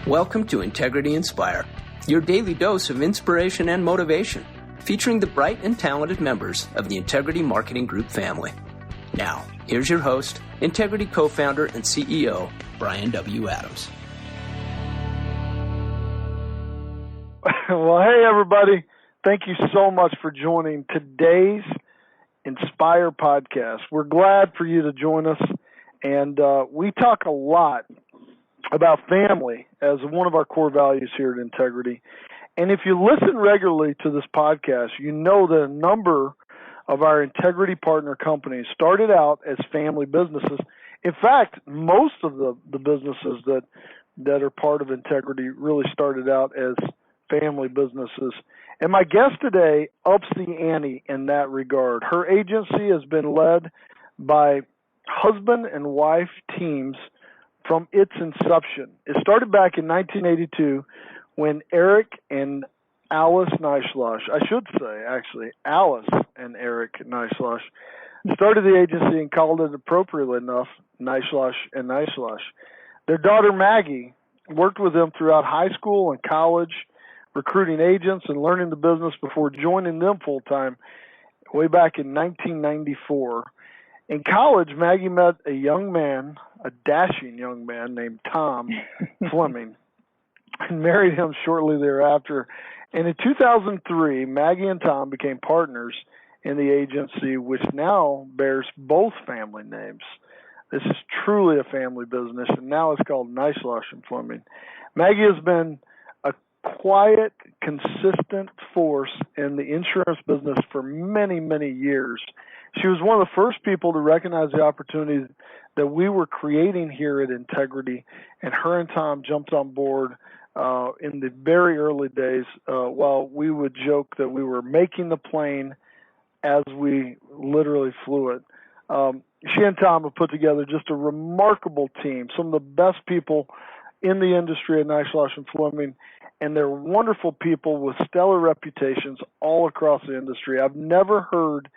Welcome to Integrity Inspire, your daily dose of inspiration and motivation, featuring the bright and talented members of the Integrity Marketing Group family. Now, here's your host, Integrity co-founder and CEO, Bryan W. Adams. Well, hey, everybody. Thank you so much for joining today's Inspire podcast. We're glad for you to join us, and we talk a lot about family as one of our core values here at Integrity. And if you listen regularly to this podcast, you know that a number of our Integrity partner companies started out as family businesses. In fact, most of the businesses that are part of Integrity really started out as family businesses. And my guest today ups the ante in that regard. Her agency has been led by husband and wife teams from its inception. It started back in 1982 when Eric and Alice Neishloss, I should say actually, Alice and Eric Neishloss, started the agency and called it appropriately enough Neishloss and Neishloss. Their daughter Maggie worked with them throughout high school and college, recruiting agents and learning the business before joining them full-time way back in 1994. In college, Maggie met a young man, a dashing young man named Tom Fleming, and married him shortly thereafter. And in 2003, Maggie and Tom became partners in the agency, which now bears both family names. This is truly a family business, and now it's called Neishloss Fleming. Maggie has been a quiet, consistent force in the insurance business for many, many years. She was one of the first people to recognize the opportunity that we were creating here at Integrity, and her and Tom jumped on board in the very early days while we would joke that we were making the plane as we literally flew it. She and Tom have put together just a remarkable team, some of the best people in the industry at Neishloss Fleming, and they're wonderful people with stellar reputations all across the industry. I've never heard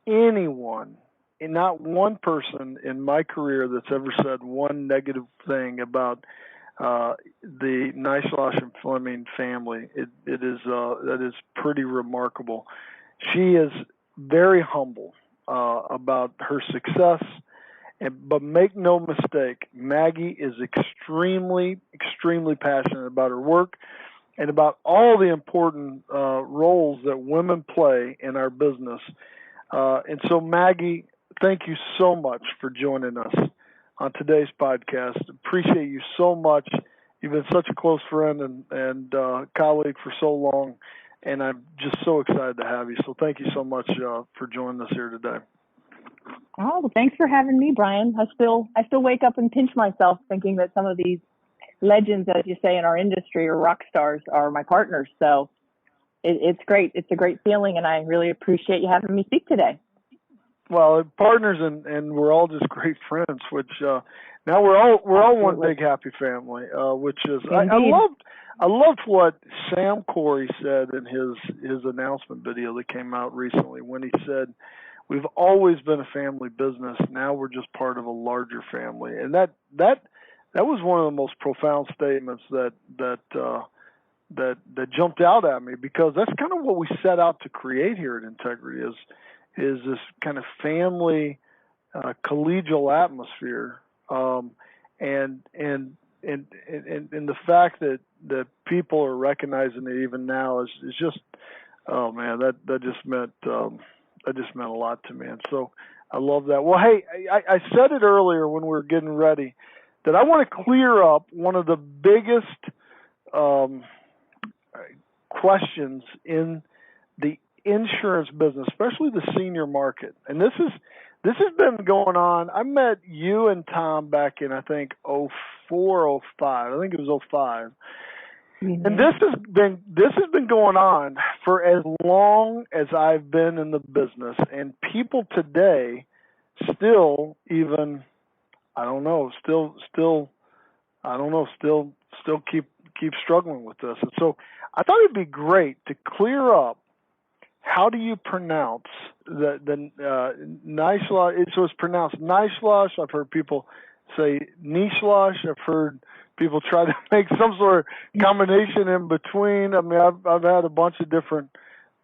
anyone, and not one person in my career that's ever said one negative thing about the Neishloss Fleming family. That is pretty remarkable. She is very humble about her success, but make no mistake, Maggie is extremely, extremely passionate about her work and about all the important roles that women play in our business. And so, Maggie, thank you so much for joining us on today's podcast. Appreciate you so much. You've been such a close friend and colleague for so long, and I'm just so excited to have you. So thank you so much for joining us here today. Oh, well, thanks for having me, Bryan. I still wake up and pinch myself thinking that some of these legends, as you say, in our industry or rock stars are my partners. So it's great. It's a great feeling, and I really appreciate you having me speak today. Well, partners, and we're all just great friends. Which now we're all one big happy family. Which is I loved what Sam Corey said in his announcement video that came out recently when he said, "We've always been a family business. Now we're just part of a larger family," and that was one of the most profound statements that jumped out at me, because that's kind of what we set out to create here at Integrity is this kind of family collegial atmosphere, and the fact that people are recognizing it even now is just, oh man, that just meant a lot to me, and so I love that. Well, hey, I said it earlier when we were getting ready that I want to clear up one of the biggest questions in the insurance business, especially the senior market. And this has been going on. I met you and Tom back in, I think, 04, 05. I think it was 05. Mm-hmm. And this has been going on for as long as I've been in the business. And people today still keep struggling with this. And so I thought it'd be great to clear up, how do you pronounce the Neishloss? So it's pronounced Neishloss. I've heard people say Neishloss. I've heard people try to make some sort of combination in between. I mean, I've had a bunch of different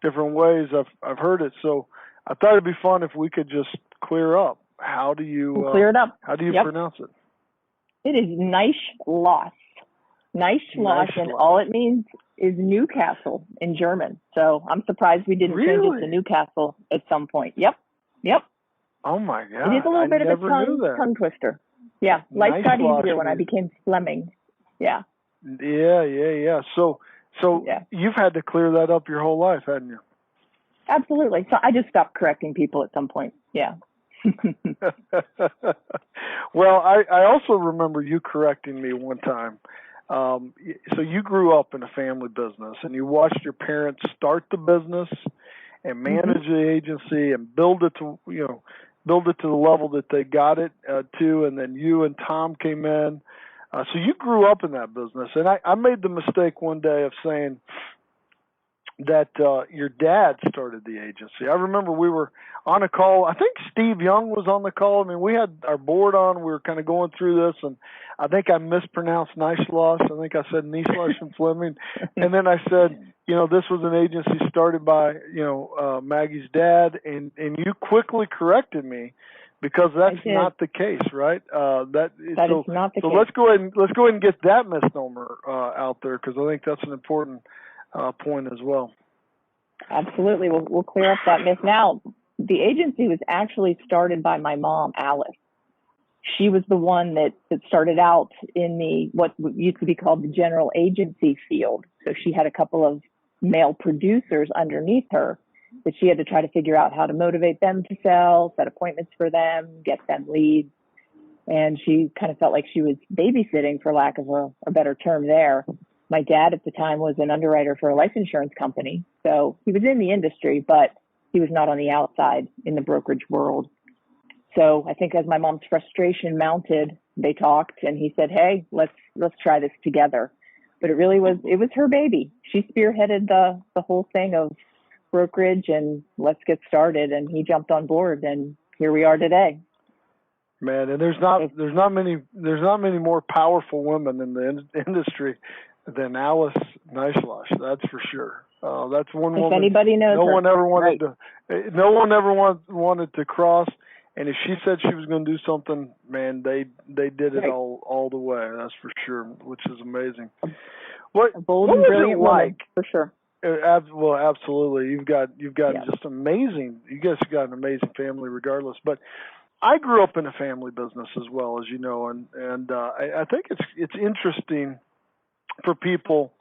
ways I've heard it. So I thought it'd be fun if we could just clear up. How do you clear it up? How do you pronounce it? It is Neishloss. Neishloss, and all it means is Newcastle in German. So I'm surprised we didn't change it to Newcastle at some point. Yep. Oh my God! It is a little bit of a tongue twister. Yeah, life got easier when I became Fleming. Yeah. Yeah. So you've had to clear that up your whole life, hadn't you? Absolutely. So I just stopped correcting people at some point. Yeah. Well, I also remember you correcting me one time. So you grew up in a family business, and you watched your parents start the business and manage the agency and build it to the level that they got it to, and then you and Tom came in. So you grew up in that business, and I made the mistake one day of saying that your dad started the agency. I remember we were on a call. I think Steve Young was on the call. I mean, we had our board on. We were kind of going through this, and I think I mispronounced Neishloss. I think I said Neishloss Fleming. And then I said, this was an agency started by, Maggie's dad, and you quickly corrected me because that's not the case, right? That is not the case. So let's go ahead and get that misnomer out there, because I think that's an important point as well. Absolutely. We'll clear up that myth. Now, the agency was actually started by my mom, Alice. She was the one that started out in what used to be called the general agency field. So she had a couple of male producers underneath her that she had to try to figure out how to motivate them to sell, set appointments for them, get them leads. And she kind of felt like she was babysitting, for lack of a better term there. My dad at the time was an underwriter for a life insurance company. So he was in the industry, but he was not on the outside in the brokerage world. So I think as my mom's frustration mounted, they talked, and he said, "Hey, let's try this together." But it was her baby. She spearheaded the whole thing of brokerage and let's get started. And he jumped on board, and here we are today. Man, and there's not many more powerful women in the industry than Alice Neishloss. That's for sure. That's one woman. If anybody knows no her. one ever wanted to cross. And if she said she was going to do something, man, they did it all the way. That's for sure, which is amazing. What was it like? For sure. Well, absolutely. You've got just amazing. You guys got an amazing family, regardless. But I grew up in a family business as well, as you know, and I think it's interesting for people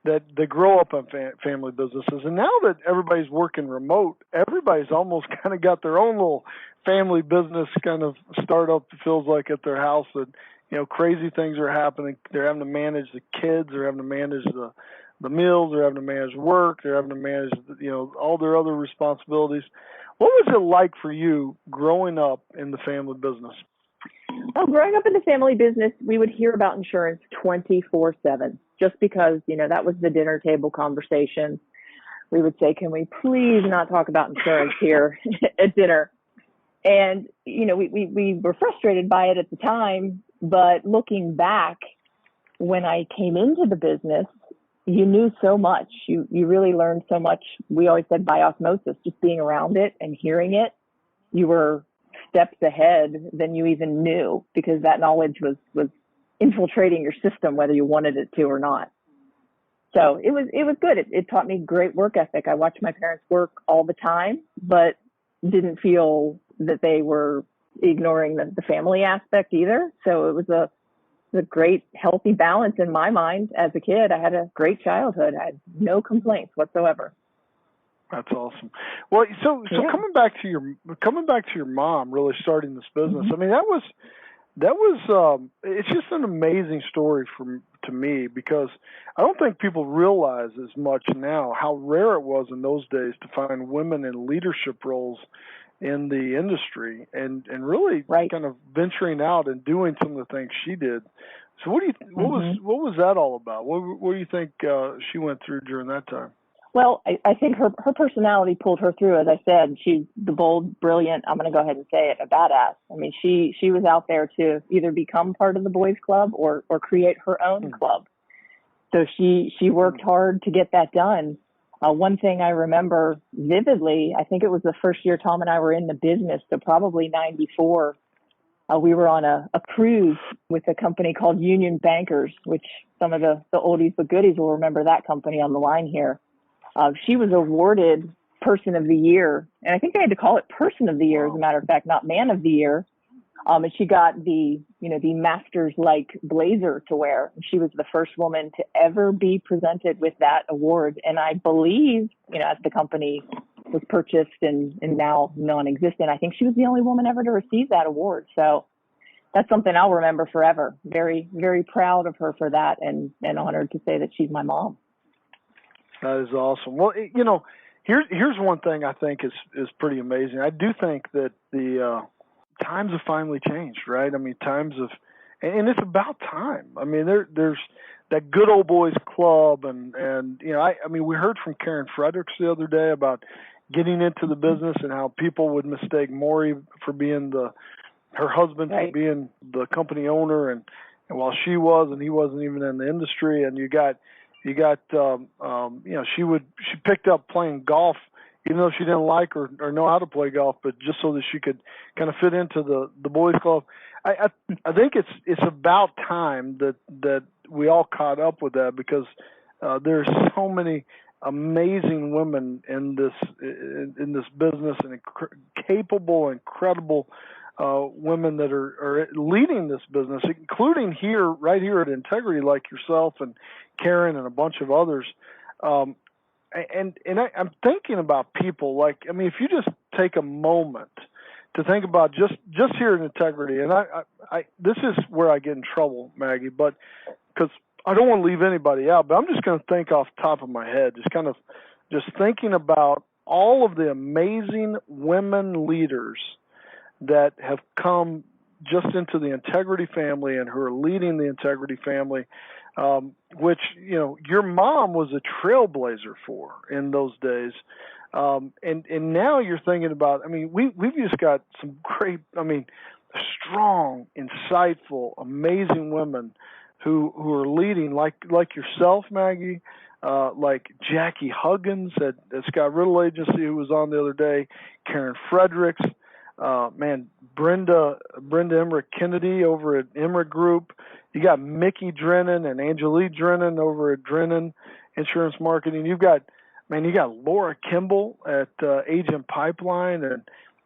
that they grow up on family businesses, and now that everybody's working remote, everybody's almost kind of got their own little family business kind of startup. It feels like at their house that crazy things are happening. They're having to manage the kids, they're having to manage the meals, they're having to manage work, they're having to manage all their other responsibilities. What was it like for you growing up in the family business? Well, growing up in the family business, we would hear about insurance 24/7, just because, that was the dinner table conversation. We would say, "Can we please not talk about insurance here at dinner?" And, we were frustrated by it at the time, but looking back, when I came into the business, you knew so much. You really learned so much. We always said by osmosis, just being around it and hearing it, you were steps ahead than you even knew, because that knowledge was infiltrating your system, whether you wanted it to or not. So it was good. It taught me great work ethic. I watched my parents work all the time, but didn't feel that they were ignoring the family aspect either. So it was a great, healthy balance in my mind. As a kid, I had a great childhood. I had no complaints whatsoever. That's awesome. Well, so coming back to your mom really starting this business. I mean, that was it's just an amazing story to me, because I don't think people realize as much now how rare it was in those days to find women in leadership roles in the industry, and really kind of venturing out and doing some of the things she did. So what was that all about? What do you think she went through during that time? Well, I think her personality pulled her through. As I said, she's the bold, brilliant, I'm going to go ahead and say it, a badass. I mean, she was out there to either become part of the boys club or create her own club. So she worked hard to get that done. One thing I remember vividly, I think it was the first year Tom and I were in the business, so probably 94. We were on a cruise with a company called Union Bankers, which some of the oldies but goodies will remember that company on the line here. She was awarded Person of the Year, and I think they had to call it Person of the Year, as a matter of fact, not Man of the Year. And she got the Masters-like blazer to wear. She was the first woman to ever be presented with that award. And I believe, as the company was purchased and now non-existent, I think she was the only woman ever to receive that award. So that's something I'll remember forever. Very, very proud of her for that, and honored to say that she's my mom. That is awesome. Well, here's one thing I think is pretty amazing. I do think that the times have finally changed, right? I mean, and it's about time. I mean, there's that good old boys club, and we heard from Karen Fredericks the other day about getting into the business and how people would mistake Maury for being her husband, right, for being the company owner, and while she was, and he wasn't even in the industry, and you got she picked up playing golf, even though she didn't like or know how to play golf, but just so that she could kind of fit into the boys club. I think it's about time that we all caught up with that, because there's so many amazing women in this business, and capable, incredible women that are leading this business, including right here at Integrity, like yourself and Karen and a bunch of others. And I'm thinking about people if you just take a moment to think about just here in Integrity, and I this is where I get in trouble, Maggie, but because I don't want to leave anybody out, but I'm just going to think off the top of my head, just thinking about all of the amazing women leaders that have come just into the Integrity family and who are leading the Integrity family, which, your mom was a trailblazer for in those days. And now you're thinking about, we've just got some great, strong, insightful, amazing women who are leading, like yourself, Maggie, like Jackie Huggins at Scott Riddle Agency, who was on the other day, Karen Fredericks, Brenda Emmerich Kennedy over at Emmerich Group. You got Mickey Drennan and Angelique Drennan over at Drennan Insurance Marketing. You got Laura Kimball at Agent Pipeline,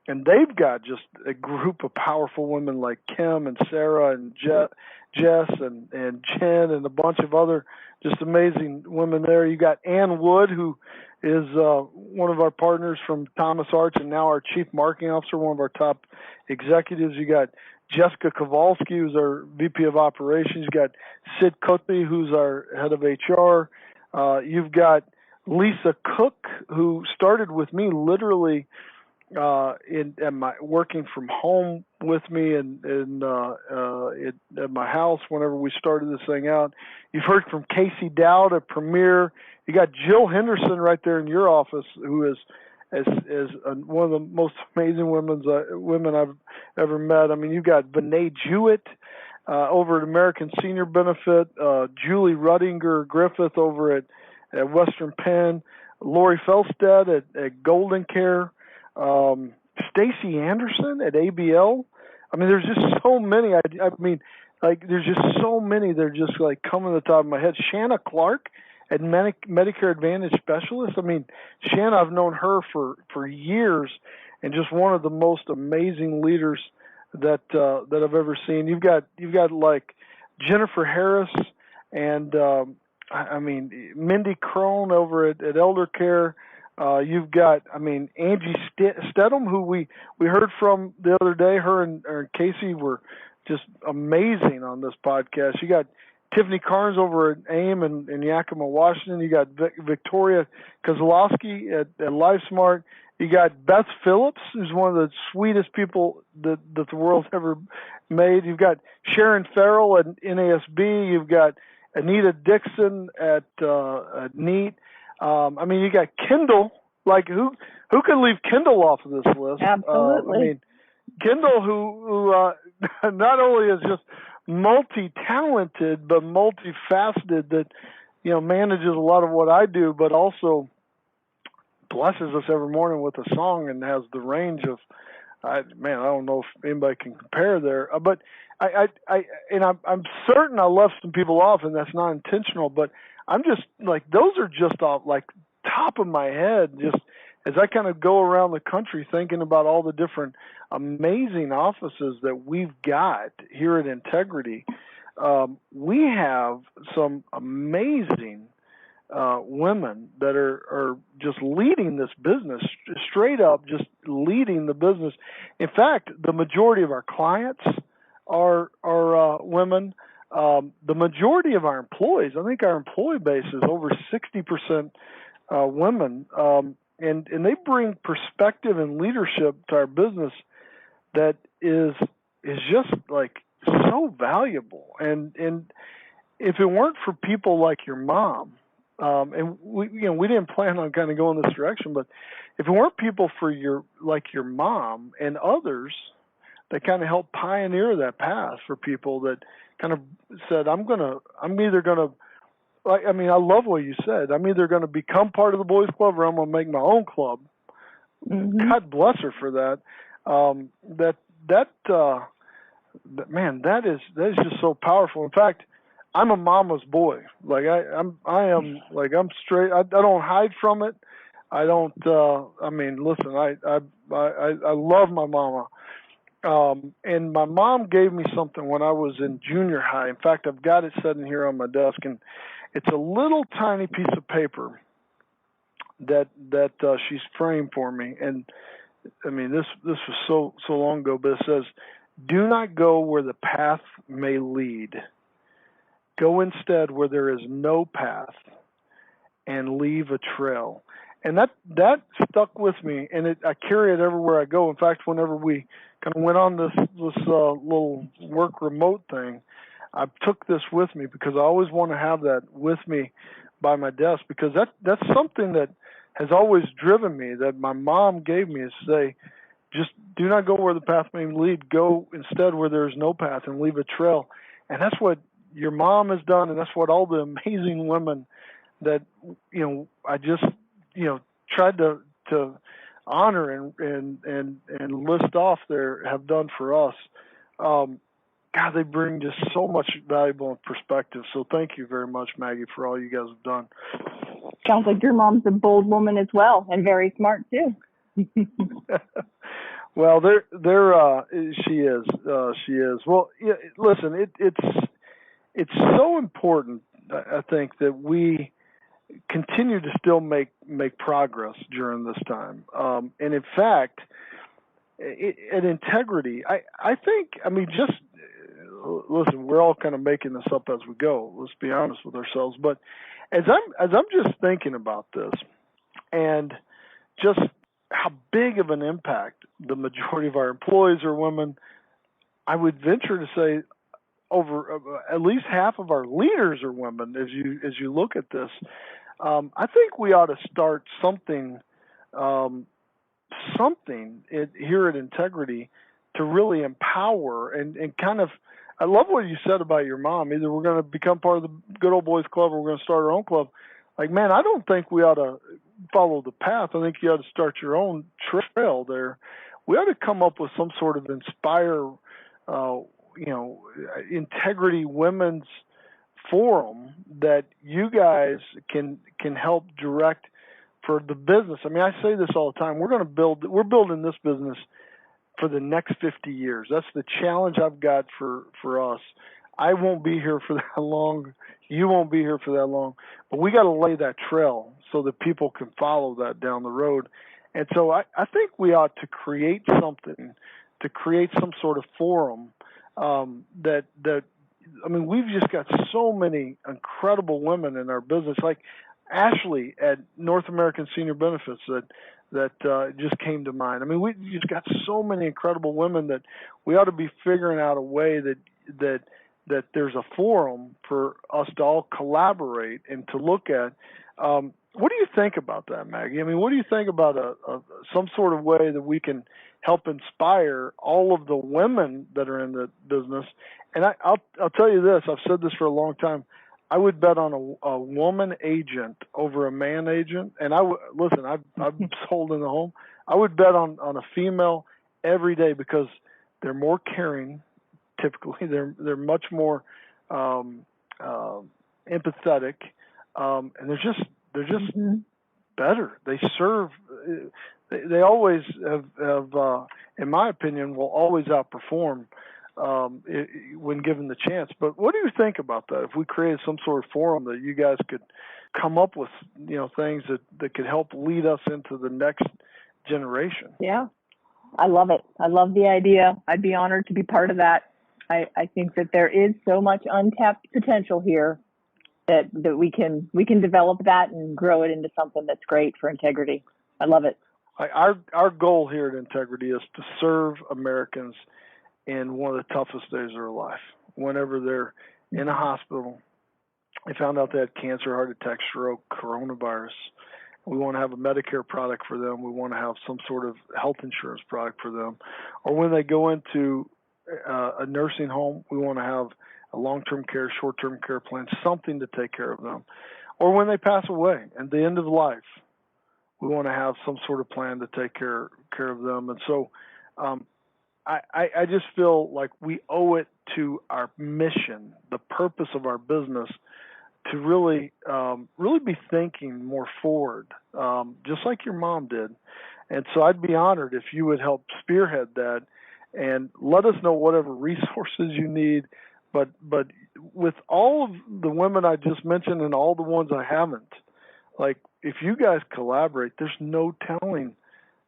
and they've got just a group of powerful women like Kim and Sarah and Jess and Jen and a bunch of other just amazing women there. You got Ann Wood, who is one of our partners from Thomas Arts and now our Chief Marketing Officer, one of our top executives. You got Jessica Kowalski, who's our VP of Operations. You got Sid Cutby, who's our head of HR. You've got Lisa Cook, who started with me literally working from home with me at my house whenever we started this thing out. You've heard from Casey Dowd at Premier. You got Jill Henderson right there in your office, who is one of the most amazing women I've ever met. You got Vinay Jewett over at American Senior Benefit, Julie Ruttinger Griffith over at Western Penn, Lori Felstead at Golden Care, Stacy Anderson at ABL. There's just so many. There's just so many. They're just coming to the top of my head. Shanna Clark at Medicare Advantage Specialist. Shanna, I've known her for years, and just one of the most amazing leaders that I've ever seen. You've got like Jennifer Harris and Mindy Crone over at Elder Care. You've got, Angie Stedham, who we heard from the other day. Her and Casey were just amazing on this podcast. You got Tiffany Carnes over at AIM in Yakima, Washington. You got Victoria Kozlowski at LifeSmart. You got Beth Phillips, who's one of the sweetest people that the world's ever made. You've got Sharon Farrell at NASB. You've got Anita Dixon at NEAT. I mean, you got Kendall. Like who can leave Kendall off of this list? Absolutely. I mean, Kendall, who not only is just multi-talented but multifaceted, that manages a lot of what I do, but also blesses us every morning with a song and has the range of, I don't know if anybody can compare there, but I'm certain I left some people off, and that's not intentional, but I'm just like, those are just off like top of my head, just as I kind of go around the country thinking about all the different amazing offices that we've got here at Integrity. We have some amazing women that are just leading this business, straight up just leading the business. In fact, the majority of our clients are women. The majority of our employees, I think our employee base is over 60% women, and they bring perspective and leadership to our business that is just like so valuable. And if it weren't for people like your mom, and we didn't plan on kind of going this direction, but if it weren't people like your mom and others that kind of helped pioneer that path for people that kind of said, I love what you said. I'm either going to become part of the boys club or I'm going to make my own club. Mm-hmm. God bless her for that. Man, that is just so powerful. In fact, I'm a mama's boy. Like I'm straight. I don't hide from it. I don't. Listen. I love my mama. And my mom gave me something when I was in junior high. In fact, I've got it sitting here on my desk, and it's a little tiny piece of paper that she's framed for me. And I mean, this was so long ago, but it says, "Do not go where the path may lead. Go instead where there is no path, and leave a trail." And that stuck with me, and I carry it everywhere I go. In fact, whenever we kind of went on this little work remote thing, I took this with me because I always want to have that with me by my desk, because that's something that has always driven me, that my mom gave me, is say, just do not go where the path may lead. Go instead where there is no path, and leave a trail. And that's what your mom has done, and that's what all the amazing women that I just tried to honor and list off there have done for us. God, they bring just so much valuable perspective. So thank you very much, Maggie, for all you guys have done. Sounds like your mom's a bold woman as well, and very smart too. Well, she is. She is. Well, yeah, listen, it's so important, I think, that we continue to still make progress during this time. And in fact, at Integrity, I think, just listen, we're all kind of making this up as we go. Let's be honest with ourselves. But as I'm just thinking about this, and just how big of an impact the majority of our employees are women, I would venture to say over at least half of our leaders are women. As you look at this, I think we ought to start something here at Integrity to really empower and kind of. I love what you said about your mom. Either we're going to become part of the Good Old Boys Club or we're going to start our own club. Like, man, I don't think we ought to follow the path. I think you ought to start your own trail there. We ought to come up with some sort of inspire, Integrity Women's Forum that you guys can help direct for the business. I say this all the time. We're building this business for the next 50 years. That's the challenge I've got for us. I won't be here for that long. You won't be here for that long. But we got to lay that trail so that people can follow that down the road. And so I think we ought to create something, to create some sort of forum we've just got so many incredible women in our business, like Ashley at North American Senior Benefits that just came to mind. We've just got so many incredible women that we ought to be figuring out a way that there's a forum for us to all collaborate and to look at What do you think about that, Maggie? I mean, what do you think about some sort of way that we can help inspire all of the women that are in the business? And I'll tell you this. I've said this for a long time. I would bet on a woman agent over a man agent. And listen. I've sold in the home. I would bet on a female every day because they're more caring. Typically, they're much more empathetic, and they're just better. They serve. They always have, in my opinion, will always outperform when given the chance. But what do you think about that? If we created some sort of forum that you guys could come up with, things that could help lead us into the next generation. Yeah, I love it. I love the idea. I'd be honored to be part of that. I think that there is so much untapped potential here that we can develop that and grow it into something that's great for Integrity. I love it. Our goal here at Integrity is to serve Americans in one of the toughest days of their life. Whenever they're in a hospital, they found out they had cancer, heart attack, stroke, coronavirus. We want to have a Medicare product for them. We want to have some sort of health insurance product for them. Or when they go into a nursing home, we want to have a long-term care, short-term care plan, something to take care of them. Or when they pass away at the end of life, we want to have some sort of plan to take care of them. And so I just feel like we owe it to our mission, the purpose of our business, to really be thinking more forward, just like your mom did. And so I'd be honored if you would help spearhead that and let us know whatever resources you need. But with all of the women I just mentioned and all the ones I haven't, like if you guys collaborate, there's no telling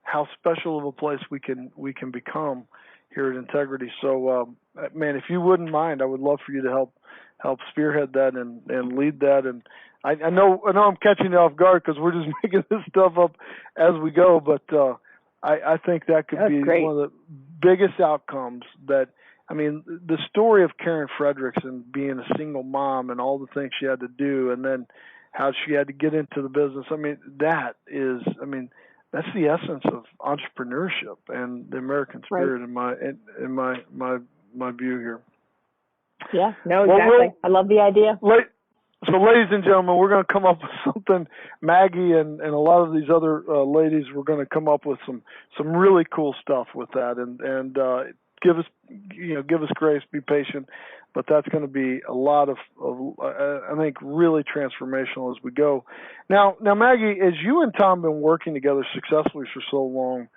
how special of a place we can become here at Integrity. So, man, if you wouldn't mind, I would love for you to help spearhead that and lead that. And I know I'm catching you off guard because we're just making this stuff up as we go, but I think that could be great. One of the biggest outcomes that, I mean, the story of Karen Frederickson being a single mom and all the things she had to do, and then how she had to get into the business. I mean, that's the essence of entrepreneurship and the American spirit in my view here. Yeah, no, exactly. I love the idea. So, ladies and gentlemen, we're going to come up with something. Maggie and a lot of these other ladies, we're going to come up with some really cool stuff with that, and give us grace, be patient. But that's going to be a lot of I think, really transformational as we go. Now, Maggie, as you and Tom have been working together successfully for so long,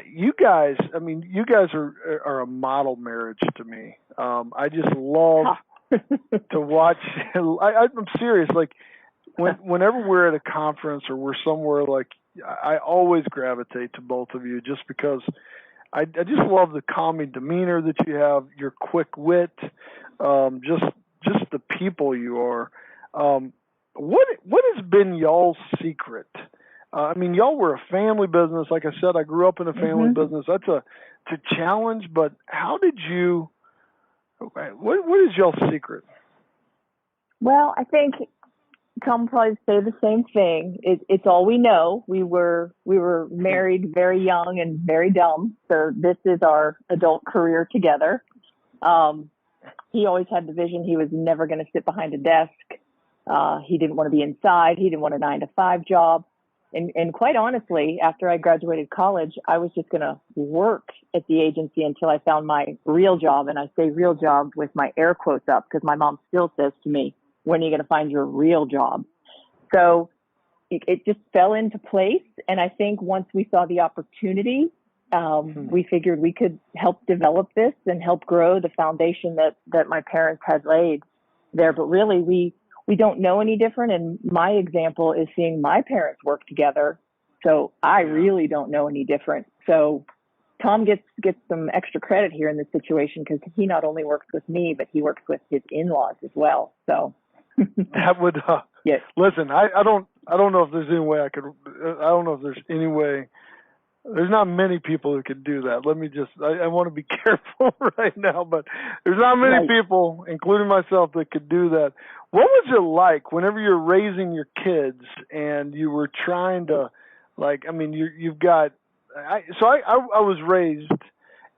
you guys are a model marriage to me. I just love to watch. I'm serious. Like, whenever we're at a conference or we're somewhere, like, I always gravitate to both of you just because I just love the calming demeanor that you have, your quick wit, just the people you are. What has been y'all's secret? Y'all were a family business. Like I said, I grew up in a family business. That's a challenge, but how did you? What is y'all's secret? Well, I think Tom probably say the same thing. It's all we know. We were married very young and very dumb. So this is our adult career together. He always had the vision he was never going to sit behind a desk. He didn't want to be inside. He didn't want a 9-to-5 job. And quite honestly, after I graduated college, I was just going to work at the agency until I found my real job. And I say real job with my air quotes up because my mom still says to me, when are you going to find your real job? So it just fell into place. And I think once we saw the opportunity, we figured we could help develop this and help grow the foundation that my parents had laid there. But really, we don't know any different. And my example is seeing my parents work together. So I really don't know any different. So Tom gets some extra credit here in this situation because he not only works with me, but he works with his in-laws as well. So that would yes. Listen, I don't know if there's any way I don't know if there's any way There's not many people who could do that. Let me just, I want to be careful right now, but there's not many people, including myself, that could do that. What was it like whenever you're raising your kids and you were trying to, like, I mean, you've got, I was raised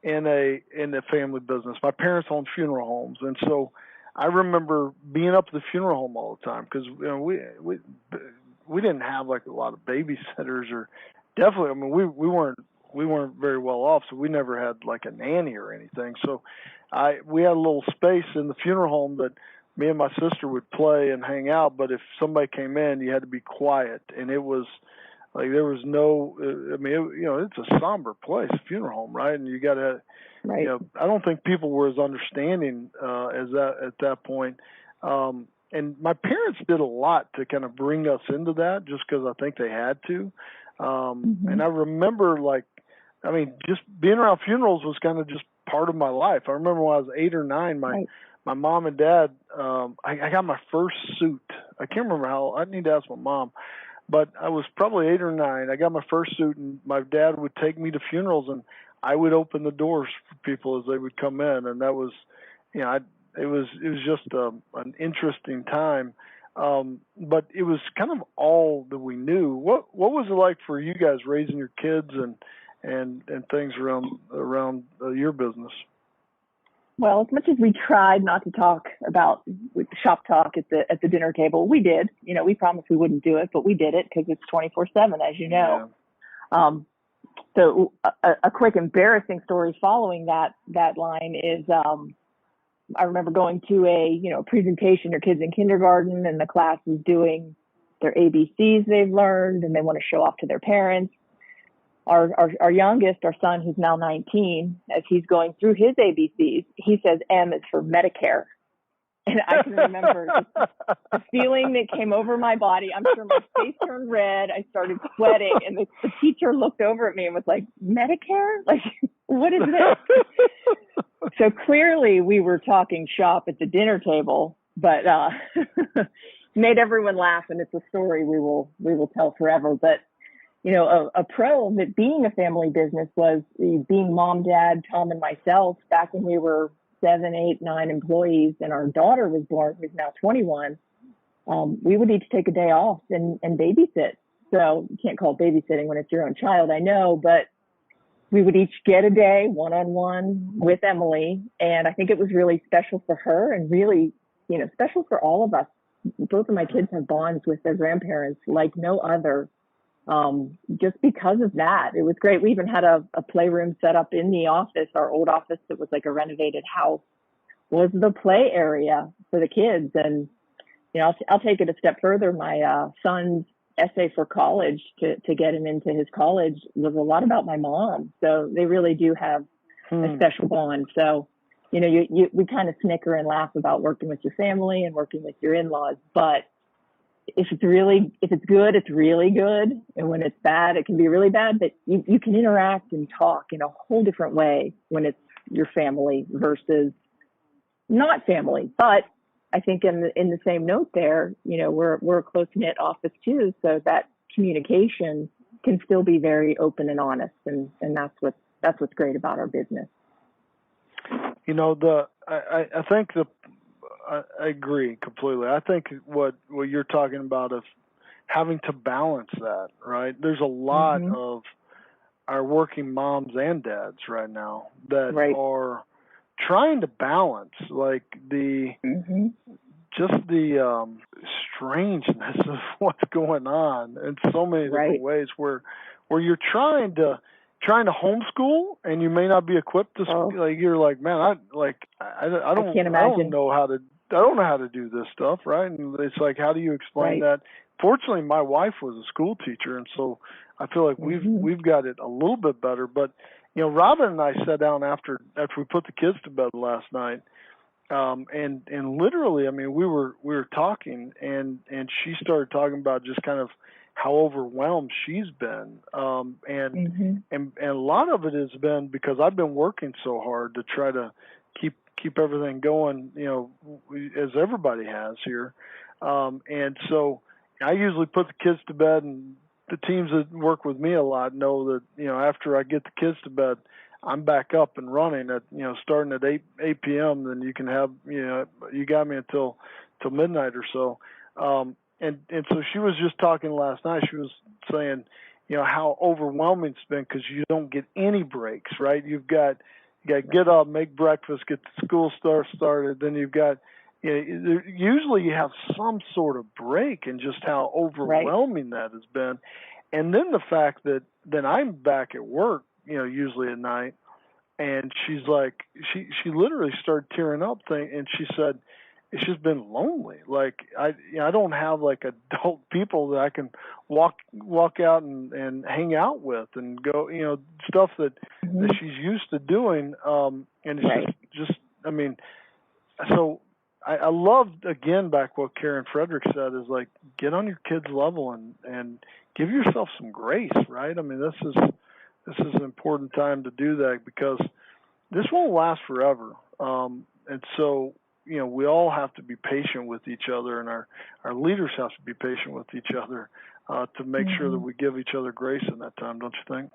in a family business. My parents owned funeral homes, and so I remember being up at the funeral home all the time because we didn't have like a lot of babysitters, or definitely, I mean, we weren't very well off, so we never had like a nanny or anything. So we had a little space in the funeral home that me and my sister would play and hang out, but if somebody came in, you had to be quiet, and it was like there was no, I mean, it's a somber place, funeral home, right? And you got to, right. I don't think people were as understanding as that at that point. And my parents did a lot to kind of bring us into that, just because I think they had to. And I remember, like, I mean, just being around funerals was kind of just part of my life. I remember when I was 8 or 9, my mom and dad, I got my first suit. I can't remember how. I need to ask my mom. But I was probably 8 or 9. I got my first suit, and my dad would take me to funerals, and I would open the doors for people as they would come in, and that was, it was just an interesting time. But it was kind of all that we knew. What was it like for you guys raising your kids and things around your business? Well, as much as we tried not to talk about shop talk at the dinner table, we did. We promised we wouldn't do it, but we did it because it's 24/7, as you know. Yeah. So a quick embarrassing story following that line is I remember going to a presentation. Your kids in kindergarten, and the class is doing their ABCs they've learned, and they want to show off to their parents. Our youngest, our son, who's now 19, as he's going through his ABCs, he says M is for Medicare. And I can remember the feeling that came over my body. I'm sure my face turned red. I started sweating. And the teacher looked over at me and was like, Medicare? Like, what is this? So clearly we were talking shop at the dinner table, but made everyone laugh. And it's a story we will tell forever. But a pro that being a family business was being mom, dad, Tom, and myself back when we were 7, 8, 9 employees, and our daughter was born, who's now 21. We would each take a day off and babysit. So you can't call it babysitting when it's your own child, I know, but we would each get a day one-on-one with Emily. And I think it was really special for her and really, special for all of us. Both of my kids have bonds with their grandparents like no other. Just because of that, it was great. We even had a playroom set up in the office. Our old office that was like a renovated house was the play area for the kids. And, I'll take it a step further. My son's essay for college to get him into his college was a lot about my mom. So they really do have a special bond. So, we kind of snicker and laugh about working with your family and working with your in-laws, but if it's good, it's really good. And when it's bad, it can be really bad, but you can interact and talk in a whole different way when it's your family versus not family. But I think in the same note there, we're a close knit office too. So that communication can still be very open and honest. And that's what's great about our business. I think I agree completely. I think what you're talking about is having to balance that, right? There's a lot of our working moms and dads right now that are trying to balance like the strangeness of what's going on in so many different ways where you're trying to homeschool and you may not be equipped to like you're like, man, I don't know how to do this stuff, right? And it's like, how do you explain that? Fortunately, my wife was a school teacher, and so I feel like we've got it a little bit better. But Robin and I sat down after we put the kids to bed last night, and literally, I mean, we were talking, and she started talking about just kind of how overwhelmed she's been, and a lot of it has been because I've been working so hard to try to keep everything going, as everybody has here. And so I usually put the kids to bed and the teams that work with me a lot know that, after I get the kids to bed, I'm back up and running at, starting at 8 p.m. Then you can have, you got me until midnight or so. And so she was just talking last night. She was saying, how overwhelming it's been because you don't get any breaks, right? You got to get up, make breakfast, get the school started. Then you've got, usually you have some sort of break, and just how overwhelming that has been. And then the fact that then I'm back at work, usually at night, and she's like, she literally started tearing up, and she said, it's just been lonely. Like I don't have like adult people that I can walk out and hang out with and go, stuff that she's used to doing. And it's just, I mean, so I loved, again, back what Karen Frederick said, is like, get on your kids' level and give yourself some grace, right? I mean, this is an important time to do that, because this won't last forever. And so, we all have to be patient with each other, and our leaders have to be patient with each other to make sure that we give each other grace in that time, don't you think?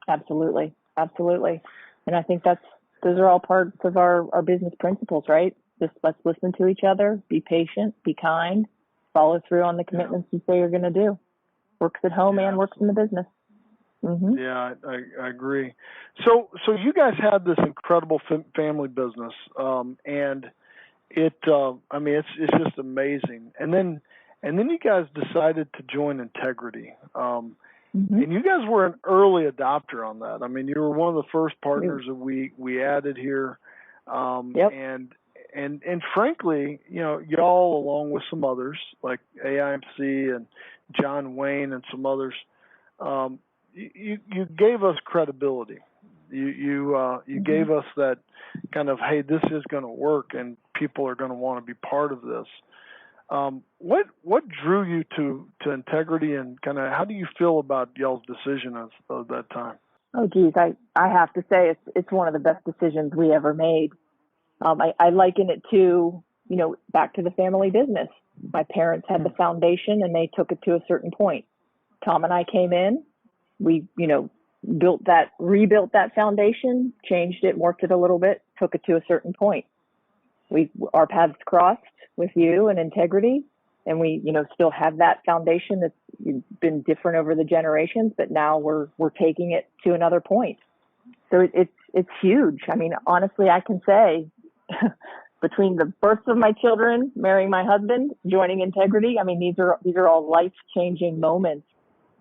Absolutely. Absolutely. And I think those are all parts of our business principles, right? Just let's listen to each other, be patient, be kind, follow through on the commitments you say you're going to do. Works at home and works in the business. Mm-hmm. Yeah, I agree. So you guys had this incredible family business, and it, I mean, it's just amazing. And then you guys decided to join Integrity, and you guys were an early adopter on that. I mean, you were one of the first partners that we added here, and frankly, y'all, along with some others like AIMC and John Wayne and some others. You gave us credibility. You gave us that kind of, hey, this is going to work, and people are going to want to be part of this. What drew you to Integrity, and kind of how do you feel about y'all's decision of that time? Oh, geez, I have to say it's one of the best decisions we ever made. I liken it to, back to the family business. My parents had the foundation, and they took it to a certain point. Tom and I came in. We, rebuilt that foundation, changed it, morphed it a little bit, took it to a certain point. Our paths crossed with you and Integrity, and we, still have that foundation that's been different over the generations, but now we're taking it to another point. So it's huge. I mean, honestly, I can say between the births of my children, marrying my husband, joining Integrity, I mean, these are all life-changing moments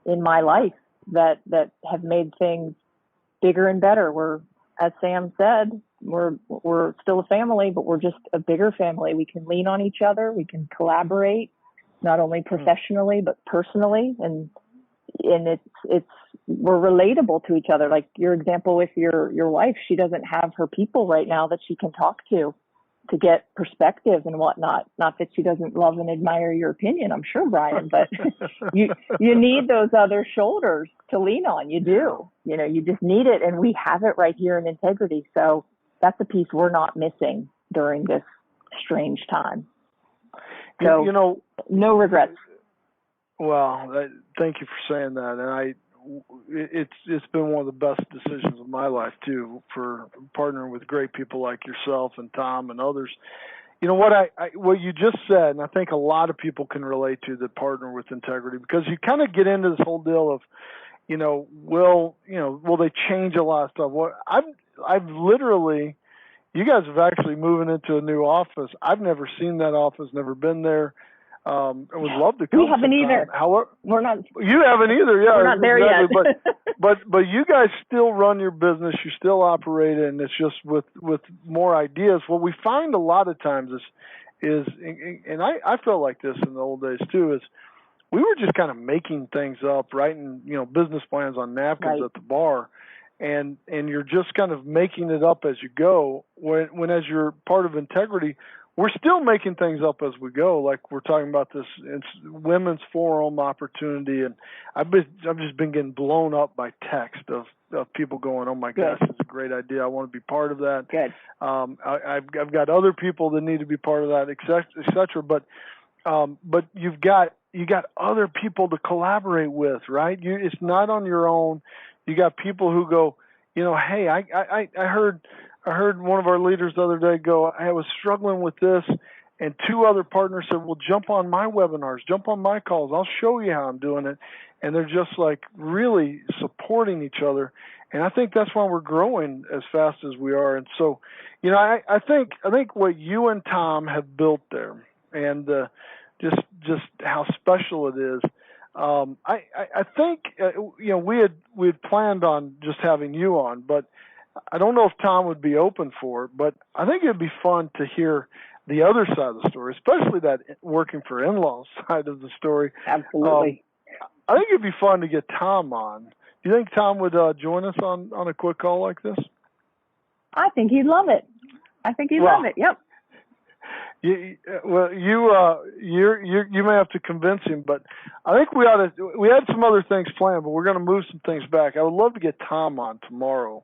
in my life that have made things bigger and better. We're, as Sam said, we're still a family, but we're just a bigger family. We can lean on each other. We can collaborate, not only professionally, but personally. And we're relatable to each other. Like your example with your wife, she doesn't have her people right now that she can talk to get perspective and whatnot. Not that she doesn't love and admire your opinion, I'm sure, Bryan, but you need those other shoulders to lean on. You do. You just need it, and we have it right here in Integrity. So that's a piece we're not missing during this strange time. So, no regrets. Well, thank you for saying that, and it's been one of the best decisions of my life too, for partnering with great people like yourself and Tom and others. What you just said, and I think a lot of people can relate to that partner with Integrity, because you kind of get into this whole deal of, will they change a lot of stuff? What I've literally, you guys have actually moving into a new office. I've never seen that office, never been there. I would love to come. We haven't either. However, we're not. You haven't either. Yeah, we're not there exactly. yet. but you guys still run your business. You still operate it, and it's just with more ideas. What we find a lot of times is, and I felt like this in the old days too, is we were just kind of making things up, writing business plans on napkins at the bar, and you're just kind of making it up as you go. When as you're part of Integrity, we're still making things up as we go. Like we're talking about this women's forum opportunity, and I've just been getting blown up by text of people going, "Oh my gosh, it's a great idea. I want to be part of that." Good. I've got other people that need to be part of that, et cetera. But But you got other people to collaborate with, right? It's not on your own. You got people who go, hey, I heard one of our leaders the other day go, I was struggling with this, and two other partners said, well, jump on my webinars, jump on my calls. I'll show you how I'm doing it. And they're just like really supporting each other. And I think that's why we're growing as fast as we are. And so, I think what you and Tom have built there, and just how special it is. I think we had planned on just having you on, but I don't know if Tom would be open for it. But I think it'd be fun to hear the other side of the story, especially that working for in-laws side of the story. Absolutely. I think it'd be fun to get Tom on. Do you think Tom would join us on a quick call like this? I think he'd love it. Love it. Yep. You may have to convince him, but I think we had some other things planned, but we're going to move some things back. I would love to get Tom on tomorrow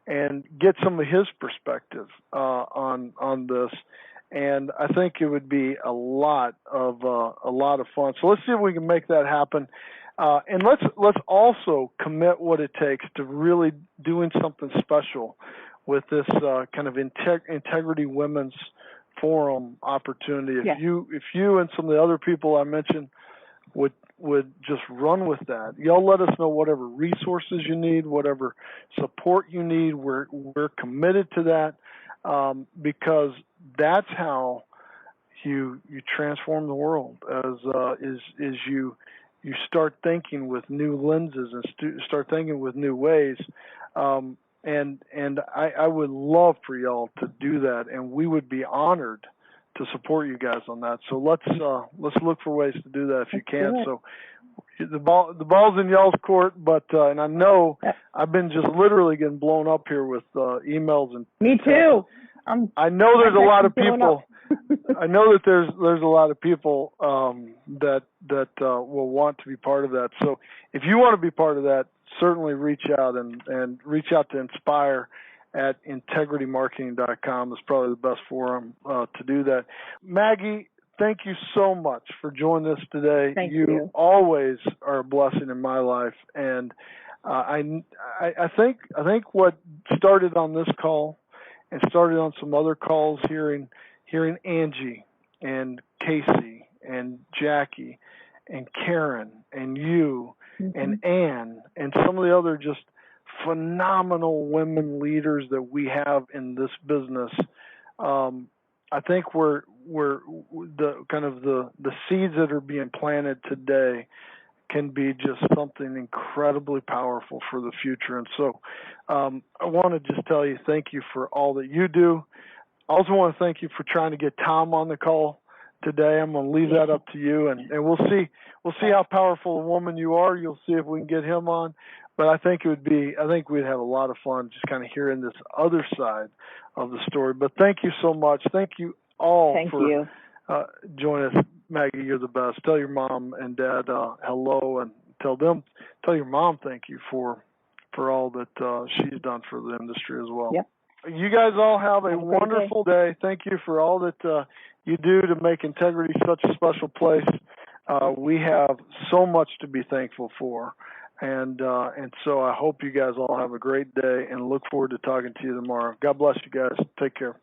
and get some of his perspective on this. And I think it would be a lot of fun. So let's see if we can make that happen. And let's also commit what it takes to really doing something special with this kind of Integrity Women's Forum opportunity. If you and some of the other people I mentioned would just run with that, y'all let us know whatever resources you need, whatever support you need. We're committed to that because that's how you transform the world. Is you start thinking with new lenses and start thinking with new ways. And I would love for y'all to do that, and we would be honored to support you guys on that. So let's look for ways to do that if you can. So the ball's in y'all's court, but and I know I've been just literally getting blown up here with emails and. Me too. I know there's a lot of people. I know that there's a lot of people that will want to be part of that. So if you want to be part of that, certainly reach out and reach out to Inspire at integritymarketing.com is probably the best forum to do that. Maggie, thank you so much for joining us today. Thank you. Always are a blessing in my life, and I think what started on this call and started on some other calls, hearing Angie and Casey and Jackie and Karen and you and Ann and some of the other just phenomenal women leaders that we have in this business. I think we're the kind of the seeds that are being planted today can be just something incredibly powerful for the future. And so I want to just tell you thank you for all that you do. I also want to thank you for trying to get Tom on the call today. I'm going to leave that up to you, and we'll see how powerful a woman you are. You'll see if we can get him on. But I think we'd have a lot of fun just kind of hearing this other side of the story. But thank you so much. Thank you all for joining us. Maggie, you're the best. Tell your mom and dad hello, and tell your mom thank you for all that she's done for the industry as well. Yep. You guys all have a wonderful day. Thank you for all that you do to make Integrity such a special place. We have so much to be thankful for. And so I hope you guys all have a great day and look forward to talking to you tomorrow. God bless you guys. Take care.